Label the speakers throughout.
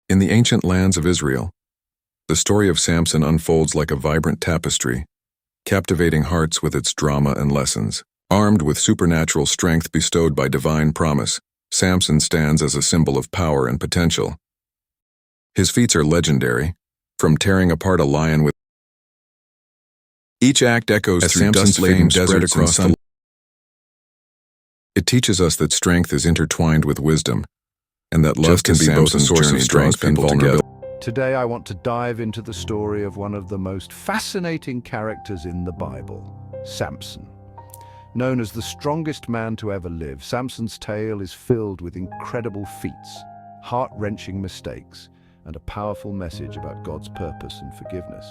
Speaker 1: In the ancient lands of Israel, the story of Samson unfolds like a vibrant tapestry, captivating hearts with its drama and lessons. Armed with supernatural strength bestowed by divine promise, Samson stands as a symbol of power and potential. His feats are legendary, from tearing apart a lion with each act echoes
Speaker 2: As
Speaker 1: through
Speaker 2: Samson's
Speaker 1: dust-laden
Speaker 2: fame spread
Speaker 1: deserts
Speaker 2: across
Speaker 1: and
Speaker 2: the
Speaker 1: It teaches us that strength is intertwined with wisdom, and that love
Speaker 2: Just
Speaker 1: can
Speaker 2: as
Speaker 1: be both a
Speaker 2: Samson's
Speaker 1: source
Speaker 2: journey
Speaker 1: of
Speaker 2: draws
Speaker 1: strength and
Speaker 2: people
Speaker 1: vulnerability.
Speaker 2: together.
Speaker 3: Today I want to dive into the story of one of the most fascinating characters in the Bible, Samson. Known as the strongest man to ever live, Samson's tale is filled with incredible feats, heart-wrenching mistakes, and a powerful message about God's purpose and forgiveness.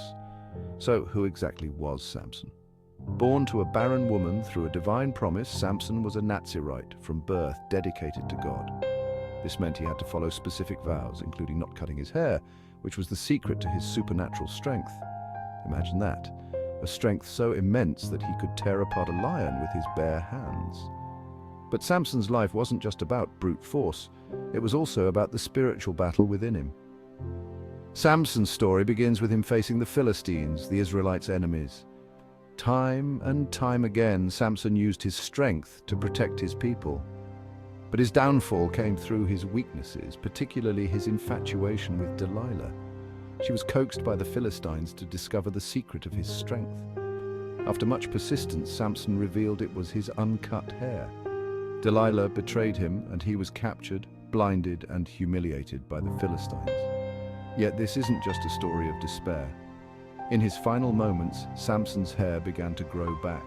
Speaker 3: So, who exactly was Samson? Born to a barren woman through a divine promise, Samson was a Nazirite from birth, dedicated to God. This meant he had to follow specific vows, including not cutting his hair, which was the secret to his supernatural strength. Imagine that, a strength so immense that he could tear apart a lion with his bare hands. But Samson's life wasn't just about brute force, it was also about the spiritual battle within him. Samson's story begins with him facing the Philistines, the Israelites' enemies. Time and time again, Samson used his strength to protect his people. But his downfall came through his weaknesses, particularly his infatuation with Delilah. She was coaxed by the Philistines to discover the secret of his strength. After much persistence, Samson revealed it was his uncut hair. Delilah betrayed him, and he was captured, blinded, and humiliated by the Philistines. Yet this isn't just a story of despair. In his final moments, Samson's hair began to grow back,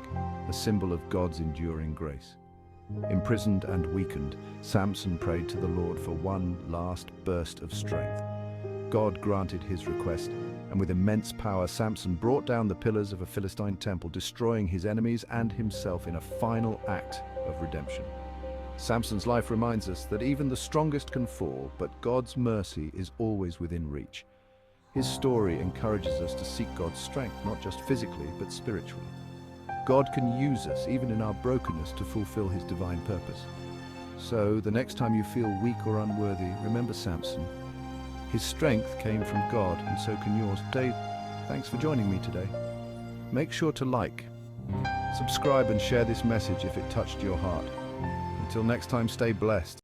Speaker 3: a symbol of God's enduring grace. Imprisoned and weakened, Samson prayed to the Lord for one last burst of strength. God granted his request, and with immense power, Samson brought down the pillars of a Philistine temple, destroying his enemies and himself in a final act of redemption. Samson's life reminds us that even the strongest can fall, but God's mercy is always within reach. His story encourages us to seek God's strength, not just physically, but spiritually. God can use us, even in our brokenness, to fulfill his divine purpose. So, the next time you feel weak or unworthy, remember Samson. His strength came from God, and so can yours. Dave, thanks for joining me today. Make sure to like, subscribe, and share this message if it touched your heart. Until next time, stay blessed.